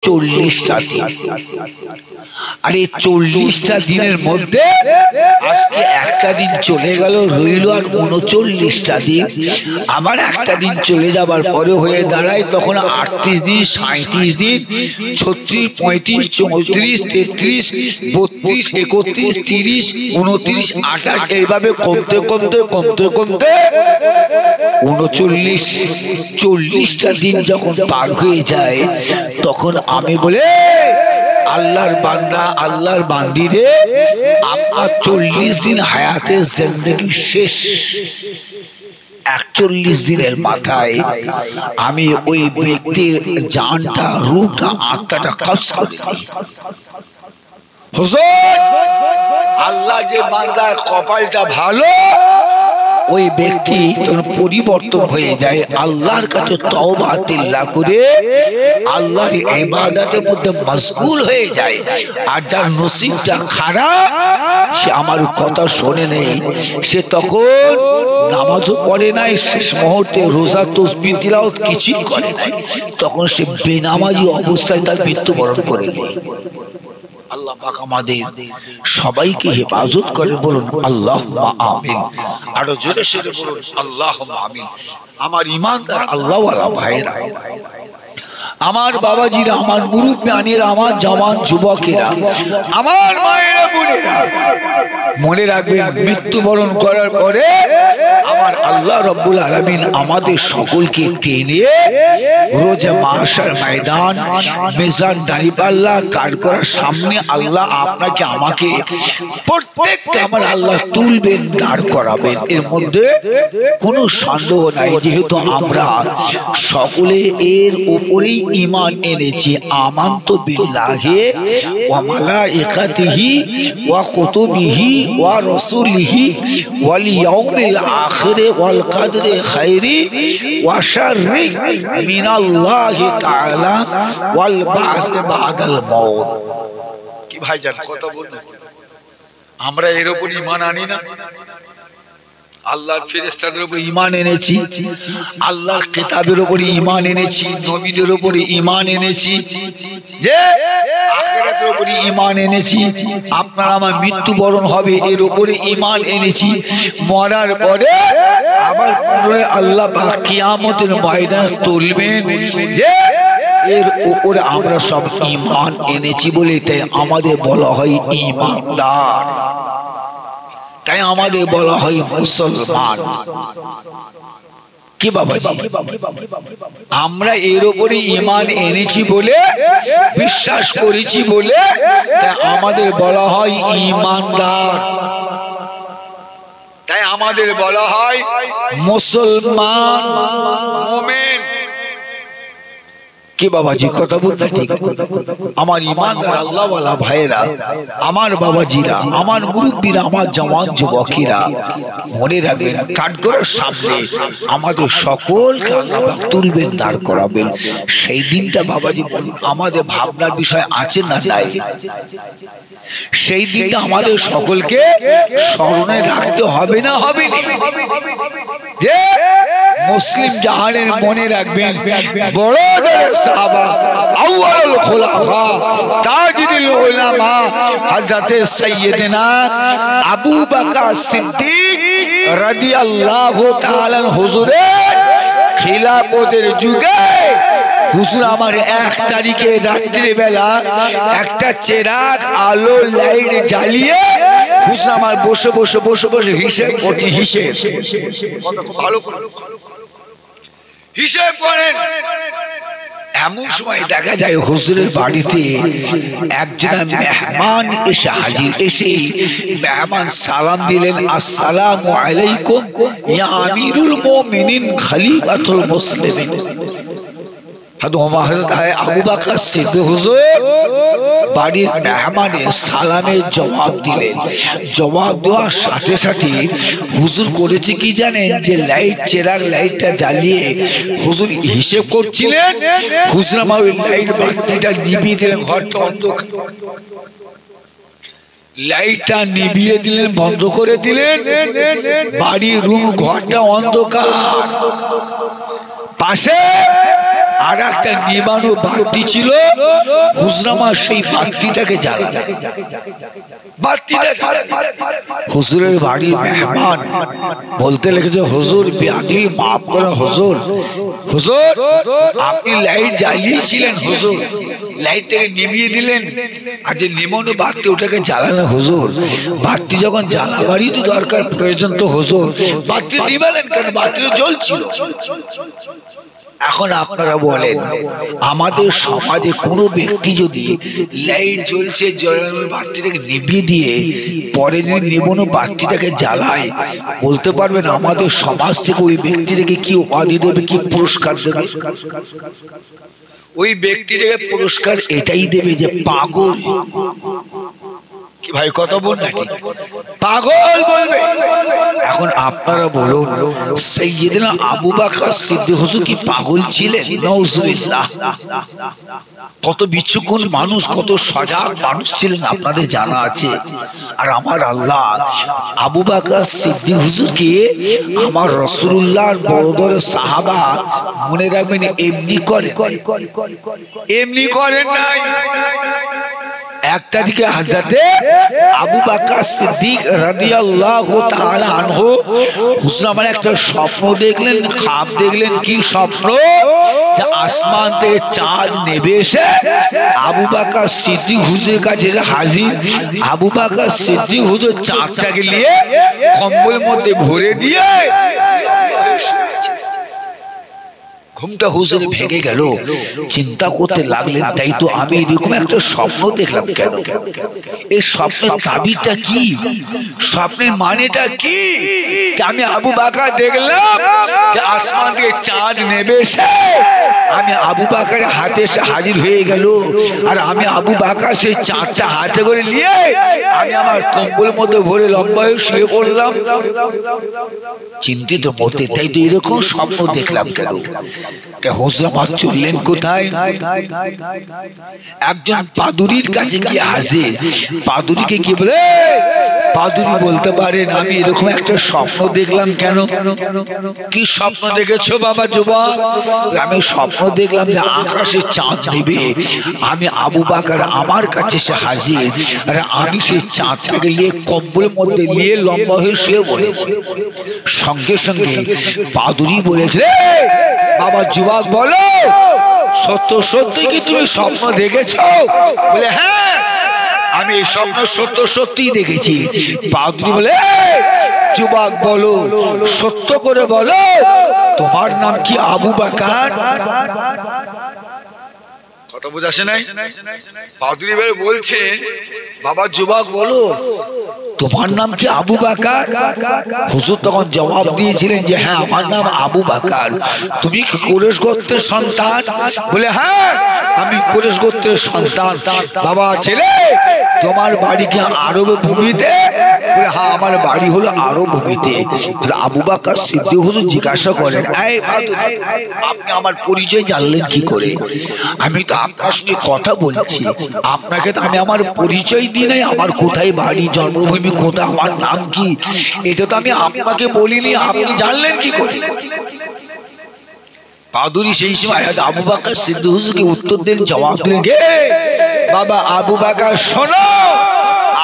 40টা দিন। আর এই 40টা দিনের মধ্যে আজকে একটা দিন চলে গেল, রইল আর 39টা দিন। আবার একটা দিন চলে যাবার পরে হয়ে দাঁড়ায় তখন 38 দিন, 37 দিন, 36, 35, 34, 33, 32, 31, 30, 29, 28 এইভাবে কমতে কমতে কমতে কমতে 40টা দিন যখন পার হয়ে যায় তখন আমি বলে, আল্লাহর বান্দা, আল্লাহর বান্দি রে, আপনার 40 দিন হায়াতের জিন্দেগি শেষ। 41 দিনের মাথায় আমি ওই ব্যক্তির জানটা, রূহটা, আত্মাটা কবজ করে দিই। হুজুর, আল্লাহ যে বান্দার কপালটা ভালো, ওই ব্যক্তি পরিবর্তন হয়ে যায়, আল্লাহর কাছে তওবা তিল্লা করে আল্লাহর ইবাদতের মধ্যে মশগুল হয়ে যায়। আর যার নসিবটা খারাপ, সে আমার কথা শোনে নেই, সে তখন নামাজও পড়ে নাই, শেষ মুহূর্তে রোজা তাসবিহ তিলাওয়াত কিছুই করে নাই, তখন সে বেনামাজি অবস্থায় তার মৃত্যুবরণ করে নেয়। আল্লাহ পাক আমাদের সবাইকে হেফাজত করে, বলুন আল্লাহুম্মা আমিন। আরো জোরে সরে বলুন আল্লাহুম্মা আমিন। আমার ঈমানদার আল্লাহওয়ালা ভাইরা, আমার বাবাজিরা, আমার মুরব্বিয়ানেরা, আমার জওয়ান যুবকেরা, আমার মায়েরা, বোনেরা, মনে রাখবেন মৃত্যুবরণ করার পরে আমার আল্লাহ রাব্বুল আলামিন আমাদের সকলকে টেনে রোজা মাহশার ময়দান, মিজান দাঁড়িপাল্লা কাঠ করার সামনে আল্লাহ আপনাকে আমাকে প্রত্যেককে আমার আল্লাহ তুলবেন, দাঁড় করাবেন। এর মধ্যে কোনো সন্দেহ নাই, যেহেতু আমরা সকলে এর উপরেই ঈমান এনেছি। আমানতু বিল্লাহি ওয়া মালাইকাতিহি ওয়া কুতুবিহি ওয়া রাসূলিহি ওয়াল ইয়াউমিল আখির ওয়াল কদরি খাইরি ওয়া শাররি মিনাল্লাহি তাআলা ওয়াল বাস বাদাল মাউত। কি ভাইজান কথা বলুন, আমরা এর উপর ঈমান আনি না? আল্লাহর ফেরেশতাদের উপর ঈমান এনেছি, আল্লাহর কিতাবের উপর ঈমান এনেছি, নবীদের উপর ঈমান এনেছি, যে আখিরাতের উপর ঈমান এনেছি, আপনার আমার মৃত্যুবরণ হবে এর উপরে ঈমান এনেছি। মরার পরে আবার পুনরায় আল্লাহ পাক কিয়ামতের ময়দানে তুলবেন, যে এর উপরে আমরা সব ঈমান এনেছি বলে তাই আমাদের বলা হয় ঈমানদার, তাই আমাদের বলা হয় মুসলমান। কি বাবাজি, আমরা এর উপরে ঈমান এনেছি বলে, বিশ্বাস করেছি বলে তাই আমাদের বলা হয় ঈমানদার, তাই আমাদের বলা হয় মুসলমান, মুমিন। কি বাবাজি কথা বলতে ঠিক? আমার ঈমানদার আল্লাহওয়ালা ভাইয়েরা, আমার বাবাজিরা, আমার মুরব্বীরা, আমার জওয়ান যুবকেরা, মনে রাখবেন কাঠগড়ার সামনে আমাদের সকলকে আল্লাহ পাক তুলবেন, দাঁড় করাবেন। সেই দিনটা বাবাজি বলুন আমাদের ভাবনার বিষয় আছে না নাই? সেই দিনটা আমাদের সকলকে স্মরণে রাখতে হবে না, হবে না? যে মুসলিম জাহানের মনে রাখবেন বড় সাহাবা, আউয়ালুল খুলাফা, তাজুল উলামা হযরত সাইয়্যিদনা আবু বকর সিদ্দিক রাদিয়াল্লাহু তাআলা হুজুরের খিলাফতের যুগে হুজুর আমার 1 তারিখে রাত্রি বেলা একটা চেরাগ আলো লাইট জ্বালিয়ে হুজুর আমার বসে বসে বসে বসে হিসাব করতে, হিসাব কত ভালো করে হিসাব করেন। এমন সময় দেখা যায় হুজুরের বাড়িতে একজন মেহমান এসে হাজির। এসে মেহমান সালাম দিলেন, আসসালামু আলাইকুম ইয়া আমিরুল মুমিনিন খলিফাতুল মুসলিমিন। আবু বকর সিদ্দিক হুজুর বাড়ির মেহমানের সালামের জবাব দিলেন। জবাব দেওয়ার সাথে সাথে হুজুর করেছে কি জানেন, যে লাইট, চেরাগ লাইটটা জ্বালিয়ে হুজুর হিসেব করছিলেন। হুজুর আমার ওই লাইট বাতিটা নিভিয়ে দিলেন, ঘরটা অন্ধকার, লাইটটা নিভিয়ে দিলেন, বন্ধ করে দিলেন, বাড়ির রুম ঘরটা অন্ধকার। পাশে আর একটা নিবানো বাতি ছিল। হুজরামা সেই বাতিটাকে জ্বালালেন। বাতিটা হুজুরের বাড়ির মেহমান বলতে লেগেছে, হুজুর বেয়াদবি মাফ করেন হুজুর, হুজুর আপনি লাইট জ্বালিয়েছিলেন, হুজুর লাইটটাকে নিভিয়ে দিলেন, আর যে নিবানো বাতি ওটাকে জ্বালানো হুজুর, বাতি যখন জ্বালাবারই তো দরকার প্রয়োজন, তো হুজুর বাতি নিবালেন কেন? বাতি জ্বলছিল। এখন আপনারা বলেন, আমাদের সমাজে কোনো ব্যক্তি যদি লাইট জ্বলছে জ্বালানোর বাতিটাকে নিভিয়ে দিয়ে পরে যদি নিবানো বাতিটাকে জ্বালায়, বলতে পারবেন আমাদের সমাজ থেকে ওই ব্যক্তিটাকে কি উপাধি দেবে, কি পুরস্কার দেবে? ওই ব্যক্তিটাকে পুরস্কার এটাই দেবে যে পাগল। কি ভাই কথা বল নাকি? পাগল বলবে। এখন আপনারা বলুন, সাইয়েদনা আবু বকর সিদ্দিক হুজুর কি পাগল ছিলেন? নাউজুবিল্লাহ। কত বিচক্ষণ মানুষ, কত সজাগ মানুষ ছিলেন আপনাদের জানা আছে। আর আমার আল্লাহ আবু বকর সিদ্দিক হুজুরকে আমার রাসূলুল্লাহর বড় বড় সাহাবা, মনে রাখবেন, এমনি করেন, এমনি করেন নাই। একটা দিকে হযরতে আবু বকর সিদ্দিক রাদিয়াল্লাহু তাআলা আনহু হুজুর আমার একটা স্বপ্ন দেখলেন, খাব দেখলেন। কি স্বপ্ন? যে আসমান থেকে চাঁদ নেমে এসে আবু বকর সিদ্দিক হুজুরের কাছে হাজির। আবু বকর সিদ্দিক হুজুর চাঁদটাকে নিয়ে কম্বলের মধ্যে ভরে দিয়ে ঘুমটা হুজুর ভেঙে গেল। চিন্তা করতে লাগলেন, তাই তো আমি এরকম একটা স্বপ্ন দেখলাম কেন? এই স্বপ্নের তাবিরটা কি? স্বপ্নের মানেটা কি? আমি আবু বকর দেখলাম যে আসমান থেকে চাঁদ নেমে এসে আমি আবু বকরের হাতে এসে হাজির হয়ে গেল, আর আমি আবু বকর সেই চাঁদটা হাতে করে নিয়ে আমি আমার কম্বলের মধ্যে ভরে লম্বা হয়ে শুয়ে পড়লাম। চিন্তিত মতে, তাই তো এরকম স্বপ্ন দেখলাম কেন? হুজুর আমার চললেন কোথায়? একজন পাদুরির কাছে গিয়ে হাজির। পাদুরিকে কি বলে? পাদুরি বলতে পারেন, আমি এরকম একটা স্বপ্ন দেখলাম কেন? কি স্বপ্ন দেখেছো বাবা যুবক? আমি স্বপ্ন দেখলাম যে আকাশে চাঁদ নেবে, আমি আবু বকর আমার কাছে এসে হাজির, আর আমি সেই চাঁদটাকে নিয়ে কম্বলের মধ্যে নিয়ে লম্বা হয়ে শুয়ে পড়েছি। সঙ্গে সঙ্গে পাদুরি বলেছে, বাবা যুবক বলো, সত্য সত্যি কি তুমি স্বপ্ন দেখেছ? বলে হ্যাঁ, আমি এই স্বপ্ন সত্য সত্যি দেখেছি। পাদুরি বলে, যুবক বলো, সত্য করে বলো, তোমার নাম কি আবু বকর? কথা বুঝাছে নাই? পাদুরি বলছে, বাবা যুবক বলো, তোমার নাম কি আবু বকর? হুজুর তখন জবাব দিয়েছিলেন যে হ্যাঁ, আমার নাম আবু বকর। তুমি কি কুরাইশ গোত্রের সন্তান? বলে হ্যাঁ, আমি কুরাইশ গোত্রের সন্তান। বাবা ছেলে, তোমার বাড়ি কি আরব ভূমিতে? বলে হ্যাঁ, আমার বাড়ি হলো আরব ভূমিতে। আবু বকর সিদ্দিক হুজুর জিজ্ঞাসা করেন, এই পাদুরি, আপনি আমার পরিচয় জানলেন কি করে? আমি তো আপনার সঙ্গে কথা বলছি, আপনাকে তো আমি আমার পরিচয় দিই নাই, আমার কোথায় বাড়ি, জন্মভূমি কোথায়, আমার নাম কি, এটা তো আমি আপনাকে বলিনি, আপনি জানলেন কি করে? পাদুরি সেই সময় আবু বকর সিদ্দিক হুজুরকে উত্তর দিন, জবাব দিলেন, গে বাবা আবু বকর শোনো,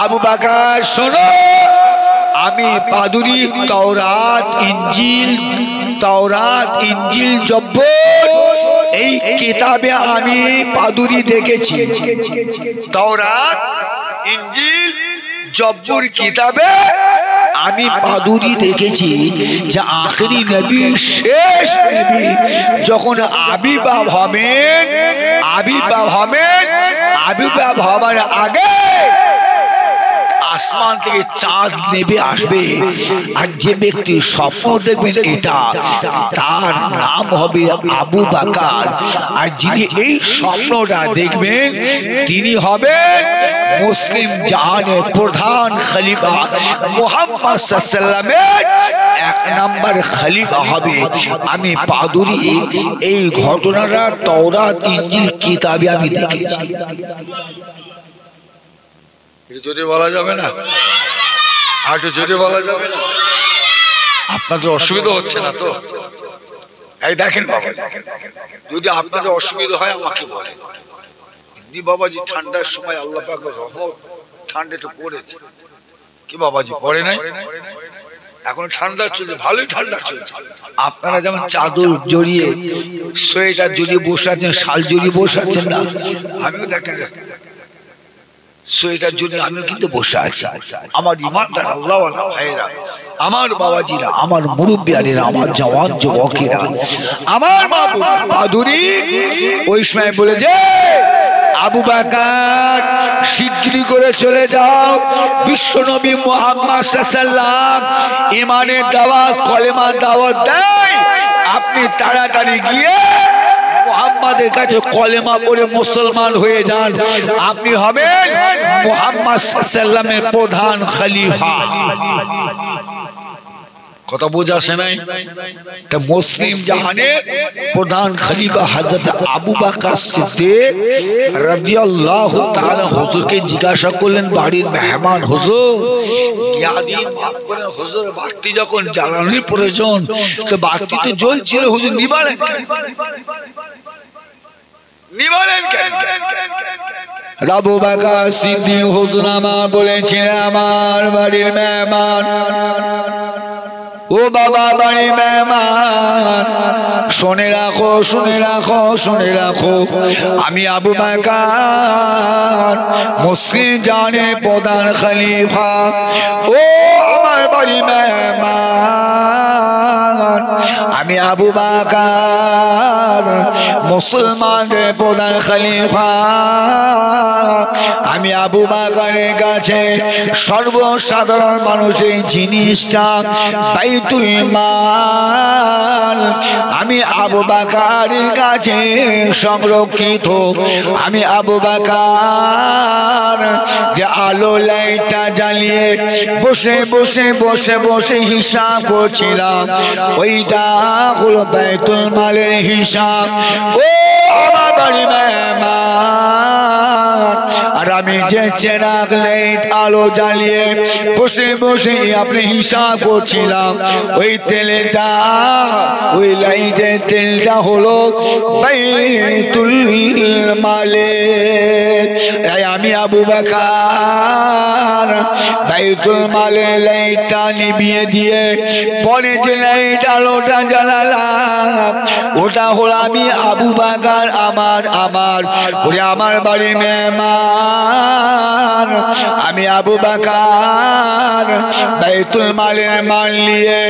আবু বকর শোনো, আমি পাদুরি তাওরাত ইনজিল জব্বর এই কিতাবে আমি পাদুরি দেখেছি। তাওরাত ইনজিল জব্বর কিতাবে আমি পাদুরি দেখেছি যে আখেরি নবী, শেষ নবী যখন আবির্ভাব হবার আগে আসমান থেকে চাঁদ নেমে আসবে, আর যে ব্যক্তি স্বপ্ন দেখবেন এটা, তার নাম হবে আবু বকর। আর যিনি এই স্বপ্নটা দেখবেন তিনি হবেন মুসলিম জাহানের প্রধান খলিফা, মুহাম্মদ সাল্লাল্লাহু আলাইহি ওয়াসাল্লামের 1 নম্বর খলিফা হবে। আমি পাদুরি এই ঘটনাটা তাওরাত ইনজিল কিতাবে আমি দেখেছি। জোরে বলা যাবে না? আর একটু জোরে বলা যাবে না? আপনাদের অসুবিধা হচ্ছে না তো? এই দেখেন বাবা, যদি আপনাদের অসুবিধা হয় আমাকে বলেন। এমনি বাবাজি ঠান্ডার সময় আল্লাহ পাকের রহমত, ঠান্ডাটা পড়েছে কি বাবাজি, পড়ে নাই? এখন ঠান্ডা চলছে, ভালোই ঠান্ডা চলছে। আপনারা যেমন চাদর জড়িয়ে, সোয়েটার জড়িয়ে বসে আছেন, শাল জড়িয়ে বসে আছেন না, আমিও দেখেন সোয়েটার জড়িয়ে আমিও কিন্তু বসে আছি। আমার ইমানদার আল্লাহওয়ালা ভাইয়েরা, আমার বাবাজিরা, আমার মুরব্বিয়ানেরা, আমার জওয়ান যুবকেরা, আমার মা বাদুরি ওই সময় বলে যে আবু বকর শিগগিরই করে চলে যাও, বিশ্বনবী মুহাম্মদ সাল্লাল্লাহু আলাইহি ওয়াসাল্লাম ঈমানের দাওয়াত, কলেমার দাওয়াত দেয়, আপনি তাড়াতাড়ি গিয়ে মুহাম্মাদের কাছে কলেমা পড়ে মুসলমান হয়ে যান, আপনি হবেন মুহাম্মদ সাল্লাল্লাহু আলাইহি ওয়াসাল্লামের প্রধান খলিফা। কথা বোঝা আসে নাই? তা মুসলিম জাহানের প্রধান খলিফা হযরত আবু বকর সিদ্দিক রাদিয়াল্লাহু তাআলা হুজুরকে জিজ্ঞাসা করলেন, বাড়ির মেহমান হুজুর, ইয়াদি মাফ করেন হুজুর, বাতি যখন জ্বালানোর প্রয়োজন তো বাতি তো জ্বলছিল হুজুর, নিবালেন কেন? নিবালেন কেন? আবু বকর সিদ্দিক হুজুর আমার বলেছিলেন, আমার বাড়ির মেহমান, ও বাবা বাড়ি মেহমান, শুনে রাখো, শুনে রাখো, শুনে রাখো, আমি আবু বকর মুসলিম জাহানের প্রধান খলিফা। ও আমার বাড়ি মেহমান, আমি আবু বকর মুসলমানদের প্রধান খলিফা। আমি আবু বকরের কাছে সর্বসাধারণ মানুষের জিনিসটা বাইতুল মাল, আমি আবু বকরের কাছে সংরক্ষিত। আমি আবু বকর যে আলো লাইটটা জ্বালিয়ে বসে বসে বসে বসে হিসাব করছিলাম, ওইটা হলো বাইতুল মালের হিসাব। ও আমার বাড়ি মেহমান, আর আমি যে চেরাগ লাইট আলো জ্বালিয়ে বসে বসে আপনি হিসাব করছিলাম, ওই তেলটা, ওই লাইটের তেলটা হলো বাইতুল মালের। আমি আবু বকর বাইতুল মালের লাইটটা নিভিয়ে দিয়ে পরে যে লাইট আলোটা জ্বালালাম, ওটা হলো আমি আবু বকর, আমার ওরে আমার বাড়ি মেহমান, আমি আবু বকর বাইতুল মালের মাল নিয়ে,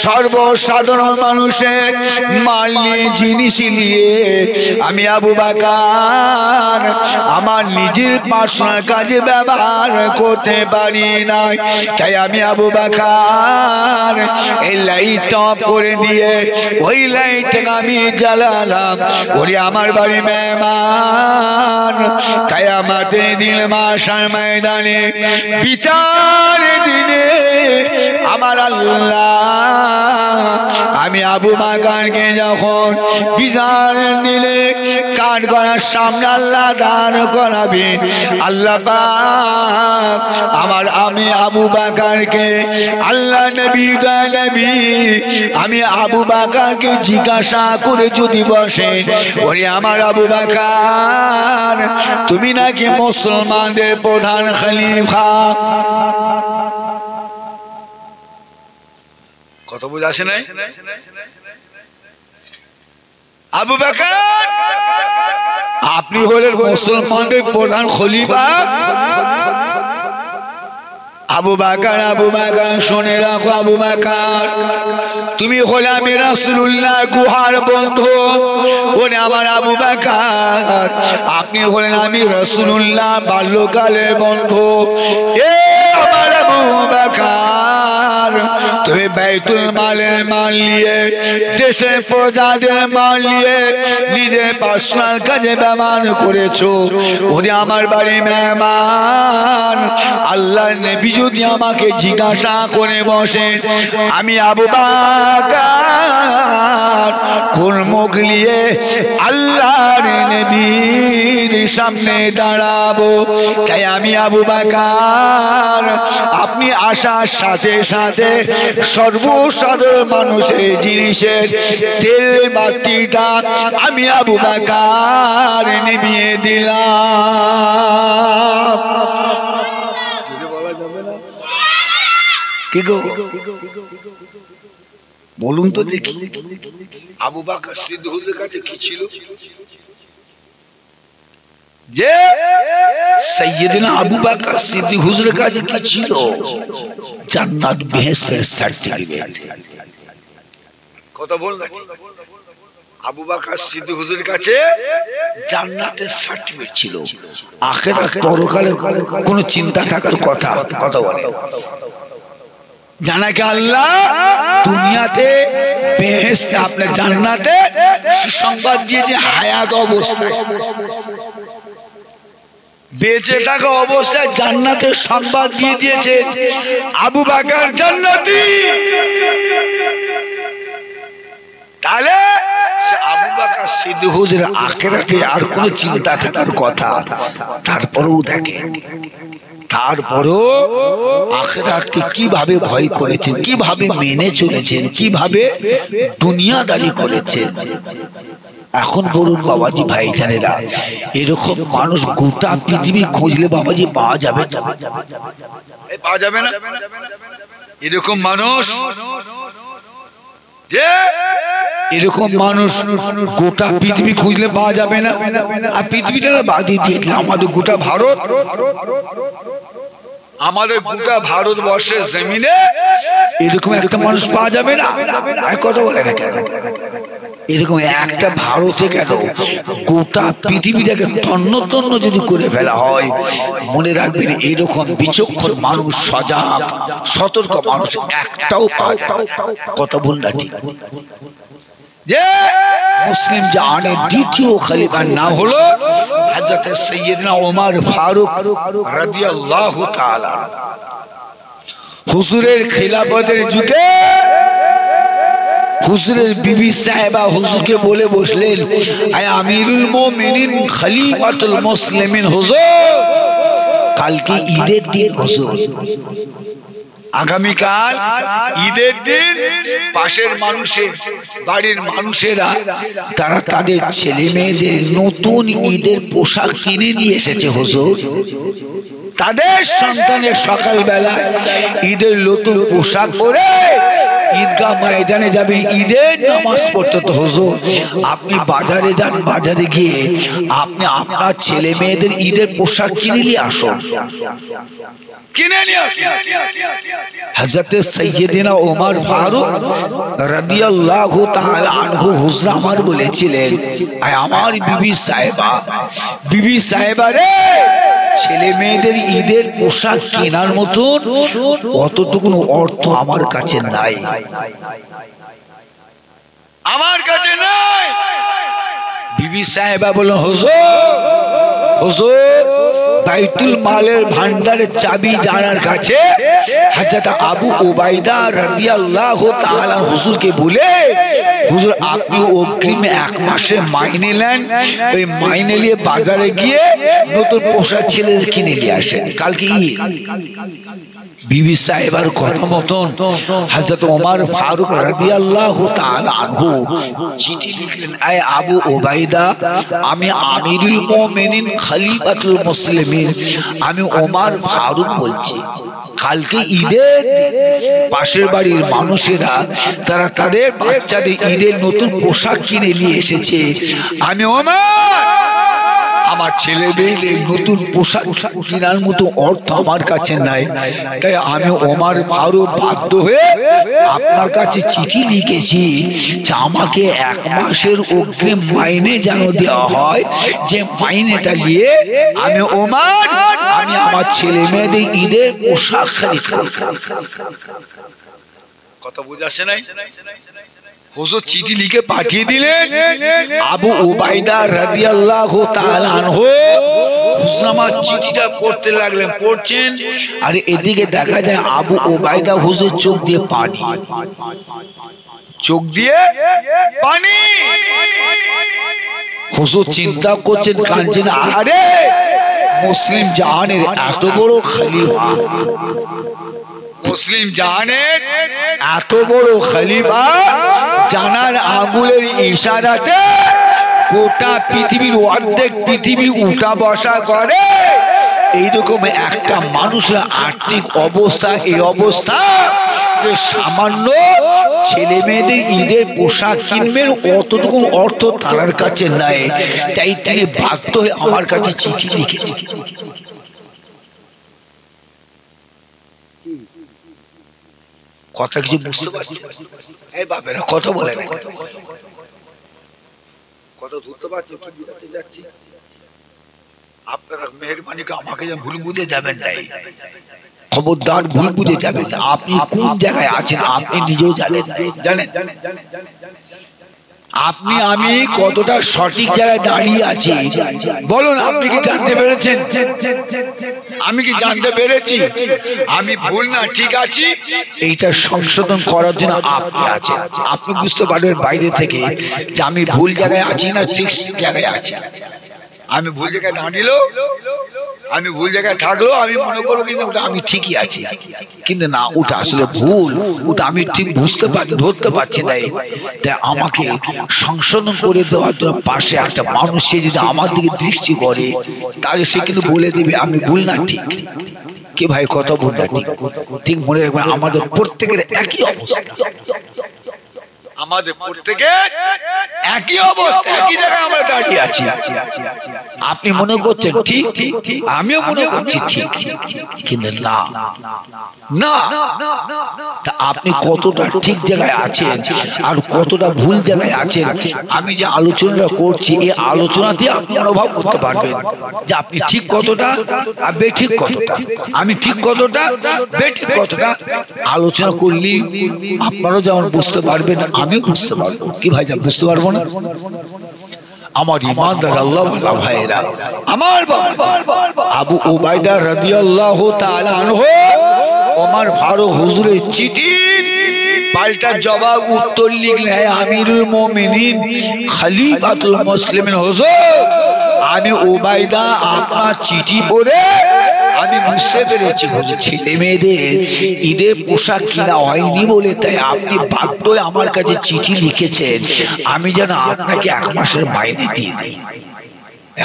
সর্বসাধারণ মানুষের মাল নিয়ে, জিনিস নিয়ে আমি আবু বকর আমার নিজের পার্সোনাল কাজে ব্যবহার করতে পারি না, তাই আমি আবু বকর এই লাইট অফ করে দিয়ে ওই লাইট আমি জ্বালালাম। ওরে আমার বাড়ি মেহমান, তাই আমাদের দিন মাশার ময়দানে বিচার দিনে আমার আল্লাহ, আমি আবু বকরকে যখন বিচার দিলে কাঠ গড়ার সামনে আল্লাহ দান করাবেন, আল্লাহ পাক আমি আবু বকরকে, আল্লাহ নবী আমি আবু বকরকে জিজ্ঞাসা করে যদি বসেন, ওরে আমার আবু বকর তুমি নাকি মুসলমানদের প্রধান খলিফা। কত বুঝ আসে নাই? আবু বকর আপনি হলেন মুসলমানদের প্রধান খলিফা। আবু বকর শুনে রাখো, আবু বকর তুমি হলে আমি রাসূলুল্লাহ গুহার বন্ধু। ওরে আমার আবু বকর আপনি হলেন আমি রাসূলুল্লাহ বাল্যকালের বন্ধু। এ আমার আবু বকর তুমি বাইতুল মালের মাল নিয়ে, দেশের প্রজাদের মাল নিয়ে নিজের পার্সোনাল কাজে ব্যবহার করেছো। ওরে আমার বাড়ি মেহমান, আল্লাহর নবী যদি আমাকে জিজ্ঞাসা করে বসেন, আমি আবু বকর কোন মুখ নিয়ে আল্লাহর নবীর সামনে দাঁড়াবো? তাই আমি আবু বকর আপনি আসার সাথে সাথে সর্বসাধারণ মানুষের জিনিসের তেল বাতিটা আমি আবু বকর নিভিয়ে দিলাম। কি গো বলুন তো দেখি, আবু বকর সিদ্দিক হুজুরের কাছে কি ছিল যে সাইয়েদনা আবু বকর সিদ্দিক হুজুরের কাছে কি ছিল? জান্নাত বেহেশতের সার্টিফিকেট। কথা বল না, আবু বকর সিদ্দিক হুজুরের কাছে জান্নাতের সার্টিফিকেট ছিল। আখিরাত পরকালে কোনো চিন্তা থাকার কথা বলে জানা কি আল্লাহ দুনিয়াতে বেহেশতে আপনার জান্নাতে সুসংবাদ দিয়েছে হায়াত অবস্থায়, বেঁচে থাকা অবস্থায় জান্নাতের সংবাদ দিয়ে দিয়েছে আবু বকর জান্নাতি। তাহলে সে আবু বকর সিদ্দিক হুজুর আখিরাতে আর কোনো চিন্তা থাকার কথা, তারপরেও দেখেন, তারপরও আখিরাতকে কিভাবে ভয় করেছেন, কিভাবে মেনে চলেছেন, কিভাবে দুনিয়াদারি করেছেন। এখন বলুন বাবাজি ভাইজানেরা, এরকম মানুষ গোটা পৃথিবী খুঁজলে বাবাজি পাওয়া যাবে? পাওয়া যাবে না এরকম মানুষ? যে এরকম মানুষ গোটা পৃথিবী খুঁজলে পাওয়া যাবে না। আর পৃথিবীটা বাদই দিয়ে আমাদের গোটা ভারত, আমাদের গোটা ভারতবর্ষের জমিনে এরকম একটা মানুষ পাওয়া যাবে না। কথা বলে না কেন? এরকম একটা ভারতে কেন গোটা পৃথিবীটাকে তন্ন তন্ন যদি করে ফেলা হয়, মনে রাখবেন এরকম বিচক্ষণ মানুষ, সজাগ সতর্ক মানুষ একটাও পাওয়া যাবে না। কথা বল না ঠিক? যে মুসলিম জাহানের দ্বিতীয় খলিফার নাম হলো হযরত সৈয়দনা ওমর ফারুক রাদিয়াল্লাহু তাআলা। হুজুরের খিলাফতের যুগে হুজুরের বিবি সাহেবা হুজুরকে বলে বসলেন, আয় আমিরুল মুমিনিন খলিফাতুল মুসলিমিন হুজুর, কালকে ঈদের দিন হুজুর, আগামীকাল ঈদের দিন পাশের মানুষের বাড়ির মানুষেরা তারা তাদের ছেলে মেয়েদের নতুন ঈদের পোশাক কিনে নিয়ে এসেছে হুজুর। তাদের সন্তানের সকালবেলায় ঈদের নতুন পোশাক পরে ঈদগাহ ময়দানে যাবে ঈদের নামাজ পড়তে। তো হুজুর আপনি বাজারে যান, বাজারে গিয়ে আপনি আপনার ছেলে মেয়েদের ঈদের পোশাক কিনে নিয়ে আসুন, কিনে নিয়ে আসুন। হযরত সাইয়েদনা ওমর ফারুক রাদিয়াল্লাহু তাআলা আনহু হুজুর আমার বলেছিলেন, আয় আমার বিবি সাহেবা রে, ছেলে মেয়েদের ঈদের পোশাক কেনার মতন অতটুকু অর্থ আমার কাছে নাই, আমার কাছে নাই। বিবি সাহেবা বলেন, হুজুর বাইতুল মালের ভান্ডারের চাবি জানার কাছে হযরত আবু উবাইদা রাদিয়াল্লাহু তাআলা হুজুরকে বলে, হুজুর আপনি অগ্রিম 1 মাসের মাইনে নেন, ওই মাইনে নিয়ে বাজারে গিয়ে নতুন পোশাক ছেলেদের কিনে নিয়ে আসেন, কালকে ঈদ। বিবি সাহেবার কথা মতন হযরত ওমর ফারুক রাদিয়াল্লাহু তাআলা আনহু চিঠি লিখলেন, আয় আবু উবাইদা, আমি আমিরুল মুমিনিন খলিফাতুল মুসলিমিন, আমি ওমর ফারুক বলছি, কালকে ঈদের পাশের বাড়ির মানুষেরা তারা তাদের বাচ্চাদের ঈদের নতুন পোশাক কিনে নিয়ে এসেছে। আমি ওমর, আমার ছেলে মেয়েদের নতুন পোশাক কেনার মতো অর্থ আমার কাছে নাই, তাই আমি ওমর ফারুক বাধ্য হয়ে আপনার কাছে চিঠি লিখেছি যে আমাকে 1 মাসের অগ্রিম মাইনে যেন দেওয়া হয়, যে মাইনেটা নিয়ে আমি ওমর আমি আমার ছেলে মেয়েদের ঈদের পোশাক খরিদ করব। কথা বুঝে আসে নাই? হুজুর চিঠি লিখে পাঠিয়ে দিলেন। আবু উবাইদা রাদিয়াল্লাহু তাআলা আনহু হুজুর আমার চিঠিটা পড়তে লাগলেন, পড়ছেন, আর এদিকে দেখা যায় আবু উবাইদা হুজুর চোখ দিয়ে পানি, চোখ দিয়ে পানি। হুজুর চিন্তা করছেন, কাঁদছেন, আরে মুসলিম জাহানের এত বড় খলিফা, মুসলিম জাহানের এত বড় খলিফা জানার আঙ্গুলের ইশারাতে গোটা পৃথিবীর অর্ধেক পৃথিবী উঠা বসা করে। এইরকম একটা মানুষের আর্থিক অবস্থা, এই অবস্থা যে সামান্য ছেলে মেয়েদের ঈদের পোশাক কিনবেন অতটুকু অর্থ তার কাছে নাই, তাই তিনি বাধ্য হয়ে আমার কাছে চিঠি লিখেছে। কথা কিছু বুঝতে পারছি? এই বাপেরা কথা বলে না, কথা ধরতে পারছি কি বুঝাতে যাচ্ছি? আপনারা মেহরবানি করে আমাকে যেন ভুল বুঝে যাবেন নাই, খবরদার ভুল বুঝে যাবেন না। আপনি কোন জায়গায় আছেন আপনি নিজেও জানেন, জানেন আপনি আমি কতটা সঠিক জায়গায় দাঁড়িয়ে আছি বলুন? আপনি কি জানতে পেরেছেন? আমি কি জানতে পেরেছি আমি ভুল না ঠিক আছি? এইটা সংশোধন করার জন্য আপনি আছেন। আপনি বুঝতে পারবেন বাইরে থেকে যে আমি ভুল জায়গায় আছি না ঠিক জায়গায় আছি। আমি ভুল জায়গায় দাঁড়িয়েও, আমি ভুল জায়গায় থাকলেও আমি মনে করবো কিন্তু ওটা আমি ঠিকই আছি, কিন্তু না, ওটা আসলে ভুল, ওটা আমি ঠিক বুঝতে পারছি, ধরতে পারছি না। তাই আমাকে সংশোধন করে দেওয়ার জন্য পাশে একটা মানুষ সে যদি আমার দিকে দৃষ্টি করে তাহলে সে কিন্তু বলে দেবে আমি ভুল না ঠিক। কি ভাই কত ভুল না ঠিক? ঠিক মনে রাখবেন আমাদের প্রত্যেকের একই অবস্থা, আমাদের প্রত্যেকের একই অবস্থা, একই জায়গায় আমরা দাঁড়িয়ে আছি। আপনি মনে করছেন ঠিক, আমিও মনে করছি ঠিক, কিন্তু না না, তা আপনি কতটা ঠিক জায়গায় আছেন আর কতটা ভুল জায়গায় আছেন আমি যে আলোচনাটা করছি এই আলোচনাতে আপনি অনুভব করতে পারবেন যে আপনি ঠিক কতটা আর বেঠিক কতটা, আমি ঠিক কতটা বেঠিক কতটা। আলোচনা করলে আপনারাও যেমন বুঝতে পারবেন আমিও বুঝতে পারবো। কি ভাই যা বুঝতে পারবো না? আমার ইমানদার আল্লাহ ওয়ালা ভাইরা, আমার বাবা আবু উবাইদা রাদিয়াল্লাহু তাআলা আনহু ওমর ফারুক হুজুরের চিঠির পাল্টা জবাব উত্তর লিখলেন, হে আমিরুল মুমিনিন খলিফাতুল মুসলিমিন হুজুর, আমি উবাইদা আপনার চিঠি পড়ে আমি বুঝতে পেরেছি হুজুর ছেলে মেয়েদের ঈদের পোশাক কিনা হয়নি বলে তাই আপনি বাধ্য হয়ে আমার কাছে চিঠি লিখেছেন আমি যেন আপনাকে 1 মাসের মাইনে দিয়ে দিই।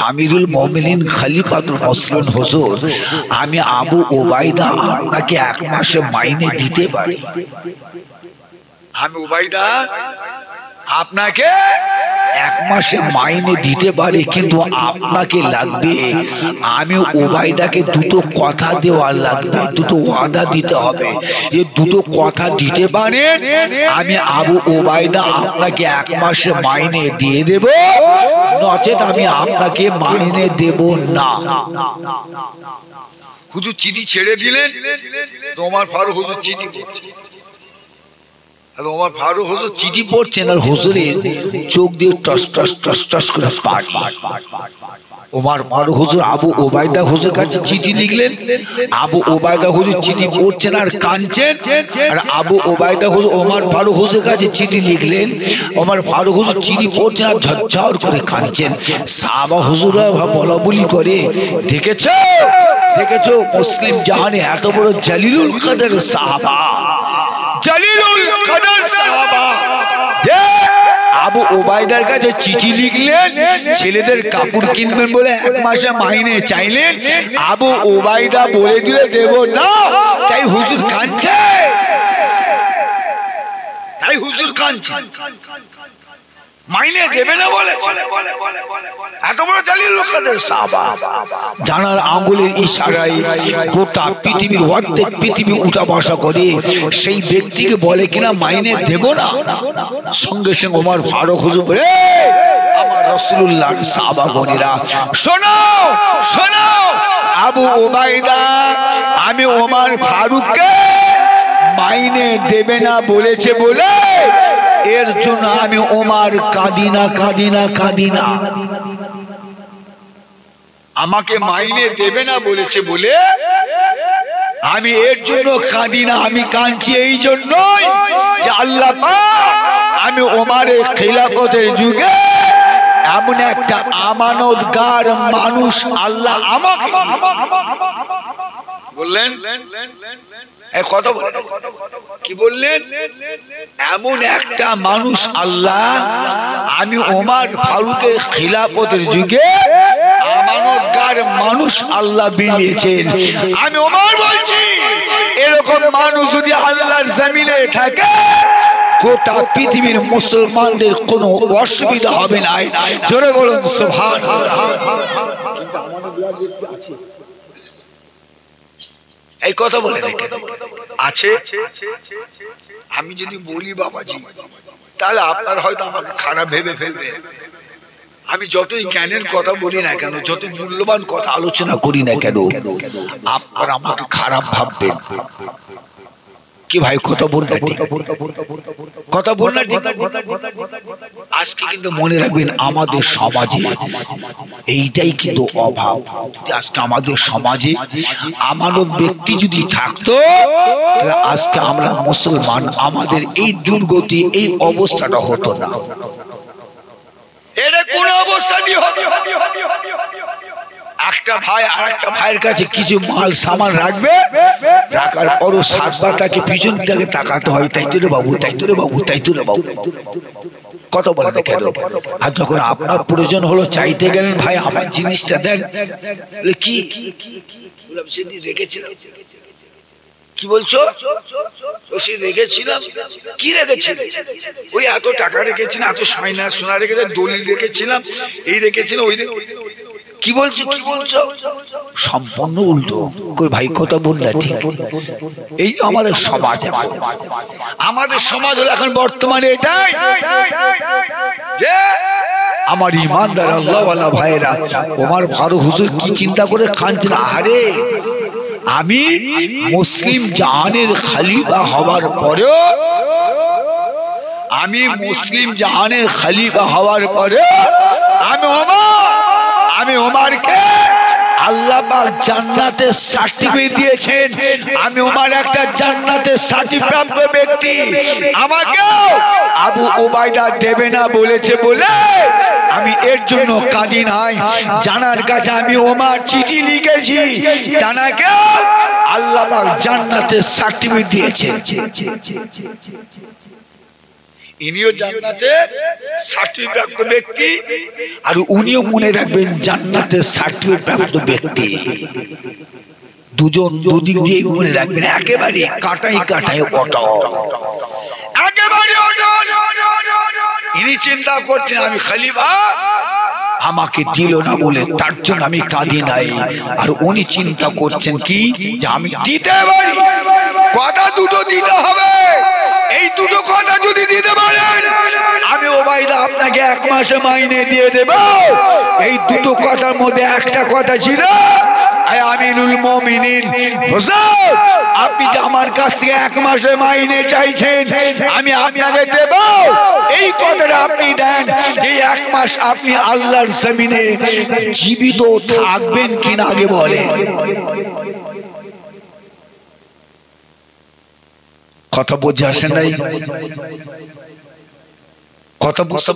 আমিরুল মুমিনিন খলিফাতুল মুসলিমিন হুজুর, আমি আবু উবাইদা আপনাকে 1 মাসের মাইনে দিতে পারি। আমি উবাইদা আপনাকে 1 মাসের মাইনে দিতে পারি, কিন্তু আপনাকে লাগবে, আমি উবাইদাকে দুটো কথা দেওয়া লাগবে, দুটো ওয়াদা দিতে হবে। এই দুটো কথা দিতে পারেন আমি আবু উবাইদা আপনাকে 1 মাসের মাইনে দিয়ে দেব, নচেত আমি আপনাকে মাইনে দেব না। হুজুর চিঠি ছেড়ে দিলেন, ওমর ফারুক হুজুর চিঠি ওমর ফারুক হুজুর চিঠি পড়ছেন আর হুজুরের চোখ দিয়ে টস টস টস টস করে পানি। ওমর ফারুক হুজুর আবু উবাইদা হুজুর কাছে চিঠি লিখলেন, আবু উবাইদা হুজুর চিঠি পড়ছেন আর কাঁদছেন, আর আবু উবাইদা হুজুর ওমর ফারুক হুজুর কাছে চিঠি লিখলেন, ওমর ফারুক হুজুর চিঠি পড়ছেন আর ঝরঝর করে কাঁদছেন। সাহাবা হুজুররা বলা বলি করে, দেখেছো দেখেছো মুসলিম জাহানে এত বড় জলিলুল কদর সাহাবা, জলিলুল কদর সাহাবা আবু উবাইদার কাছে চিঠি লিখলেন, ছেলেদের কাপড় কিনবেন বলে 1 মাসের মাইনে চাইলেন, আবু উবাইদা বলে দিলে দেব না, তাই হুজুর কাঁদছে, তাই হুজুর কাঁদছে, মাইনে দেবে না বলেছে। এত বড় জলিলুল কদর সাহাবা, জানার আঙ্গুলের ইশারায় গোটা পৃথিবীর অর্ধেক পৃথিবী উঠা বসা করে সেই ব্যক্তিকে বলে কিনা মাইনে দেব না। সঙ্গে সঙ্গে ওমর ফারুক হুজুর বলে, আমার রাসূলুল্লাহর সাহাবাগণেরা শোনো শোনো, আবু উবাইদা আমি ওমর ফারুককে মাইনে দেবে না বলেছে বলে এর জন্য আমি ওমর কাঁদিনা কাঁদিনা কাঁদিনা, আমাকে মাইনে দেবে না বলেছে বলে আমি এর জন্য কাঁদি না, আমি কাঁদছি এই জন্যই যে আল্লাহ পাক আমি ওমরের খিলাফতের যুগে এমন একটা আমানতগার মানুষ আল্লাহ আমাকে বললেন কথা কি বললেন? এমন একটা মানুষ আল্লাহ আমি ওমর ফারুকের খিলাফতের যুগে আমানতগার মানুষ আল্লাহ বিলিয়েছেন। আমি ওমর বলছি এরকম মানুষ যদি আল্লাহর জমিনে থাকে গোটা পৃথিবীর মুসলমানদের কোনো অসুবিধা হবে না। জোরে বলুন সুবহানাল্লাহ। এই কথা বলে দেখেন আছে। আমি যদি বলি বাবাজি তাহলে আপনার হয়তো আমাকে খারাপ ভেবে ফেলবে। আমি যতই জ্ঞানের কথা বলি না কেন, যত মূল্যবান কথা আলোচনা করি না কেন, আপনার আমাকে খারাপ ভাববেন কি ভাই? কথা বল না ঠিক, কথা বল না ঠিক। আজকে কিন্তু মনে রাখবেন আমাদের সমাজে এইটাই কিন্তু অভাব। আজকে আমাদের সমাজে আমানত ব্যক্তি যদি থাকতো তাহলে আজকে আমরা মুসলমান আমাদের এই দুর্গতি এই অবস্থাটা হতো না। এটা কোন অবস্থা দিয়ে হতো না। একটা ভাই আর একটা ভাইয়ের কাছে কিছু মাল সামান রাখবে, রাখার পরও সাতবার তাকে পিছন থেকে তাকাতে হয়, তাই তো রে বাবু, তাই তো রে বাবু, তাই তো রে বাবু। কত বলেন কেন? আর যখন আপনার প্রয়োজন হলো চাইতে গেলেন ভাই আমার জিনিসটা দেন, কি সেদিন রেখেছিলাম, কি বলছো? রেখেছিলাম, কি রেখেছিল? ওই এত টাকা রেখেছিলাম, এত সোনা রেখেছিলাম, দলিল রেখেছিলাম, এই রেখেছিলাম, ওই কি বলছো, কি বলছো? সম্পূর্ণ উল্টো। কই ভাই কথা বল না ঠিক। এই আমাদের সমাজ, এখন আমাদের সমাজ হলো এখন বর্তমানে এটাই যে আমার ইমানদার আল্লাহওয়ালা ভাইরা ওমর ফারুক হুজুর কি চিন্তা করে কাঁদছেন, আরে আমি মুসলিম জাহানের খলিফা হওয়ার পরেও, আমি মুসলিম জাহানের খলিফা হওয়ার পরেও আমি ওমরকে আল্লাহ পাক জান্নাতের সার্টিফিকেট দিয়েছেন। আমি ওমর একটা জান্নাতের সার্টিফিকেট প্রাপ্ত ব্যক্তি। আমাকেও আবু উবাইদা দেবে না বলেছে বলে আমি এর জন্য কাঁদি নাই। জানার কাছে আমি ওমর চিঠি লিখেছি, জানাকেও আল্লাহ পাক জান্নাতের সার্টিফিকেট দিয়েছেন। ইনিও জান্নাতের সার্টিফিকেট প্রাপ্ত ব্যক্তি, আর উনিও মনে রাখবেন জান্নাতের সার্টিফিকেট প্রাপ্ত ব্যক্তি। দুজন দুদিক দিয়ে মনে রাখবেন, একেবারে কাটাই কাটাই অটল, একেবারে অটল। ইনি চিন্তা করছেন আমি খলিফা, আমাকে দিল না বলে তার জন্য আমি কাঁদি নাই। আর উনি চিন্তা করছেন কি যে আমি দিতে পারি, কথা দুটো দিতে হবে। এই দুটো কথা যদি দিতে পারেন আমি ওবাইদা আপনাকে 1 মাসে মাইনে দিয়ে দেব। এই দুটো কথার মধ্যে একটা কথা ছিল আমিনুল মুমিনিন হুজুর, আপনি যে আমার কাছ থেকে 1 মাসে মাইনে চাইছেন আমি আপনাকে দেব, এই কথাটা আপনি দেন। এই 1 মাস আপনি আল্লাহর জমিনে জীবিত থাকবেন কিনা আগে বলেন। কথা বুঝে আসে নাই? কথা বুঝতে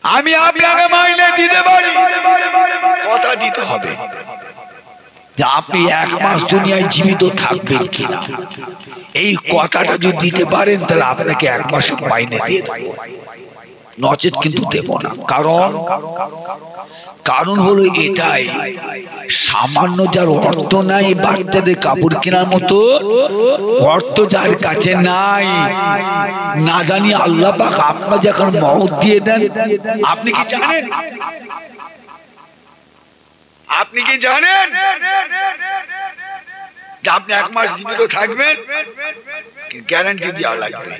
আমি আপনাকে মাইনে দিতে পারি, কথা দিতে হবে যে আপনি 1 মাস দুনিয়ায় জীবিত থাকবেন কিনা। এই কথাটা যদি দিতে পারেন তাহলে আপনাকে 1 মাসের মাইনে দিয়ে দেবো, নচেত কিন্তু দেব না। কারণ হলো এটাই, সামান্য যার অর্থ নাই বাচ্চাদের কাপড় কেনার মতো অর্থ যার কাছে নাই, না জানি আল্লাহ পাক আপনার যখন মওত দিয়ে দেন, আপনি কি জানেন? আপনি কি জানেন যে আপনি 1 মাস জীবিত থাকবেন? গ্যারান্টি দেওয়া লাগবে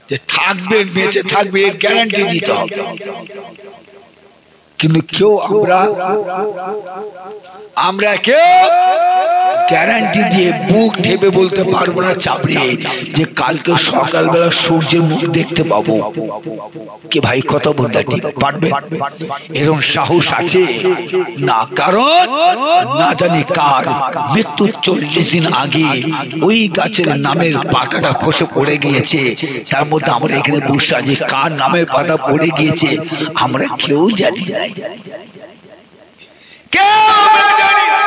যে থাকবেন, বেঁচে থাকবে, এর গ্যারান্টি দিতে হবে। কিন্তু কেউ আমরা কেউ গ্যারান্টি দিয়ে বুক ঠেপে বলতে পারবো না চাপড়ে যে কালকে সকালবেলা সূর্যের মুখ দেখতে পাবো। কি ভাই কথা বলতে ঠিক পারবেন? এরকম সাহস আছে না, কারণ না জানি কার মৃত্যুর 40 দিন আগে ওই গাছের নামের পাতাটা খসে পড়ে গিয়েছে। তার মধ্যে আমরা এখানে বসে আছি, কার নামের পাতা পড়ে গিয়েছে আমরা কেউ জানি না, কেউ আমরা জানি না।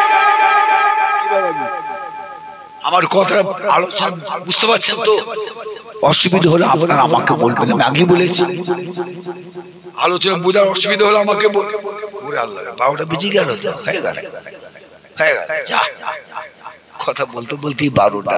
আমার কথা আলোচনা বুঝতে পারছেন তো? অসুবিধা হলে আপনারা আমাকে বলবেন, আমি আগে বলেছি আলোচনা বোঝার অসুবিধা হলে আমাকে বলবেন। ওরে আল্লাহ, 12টা বেজে গেল তো, হয়ে গেল, যা কথা বলতে বলতেই 12টা।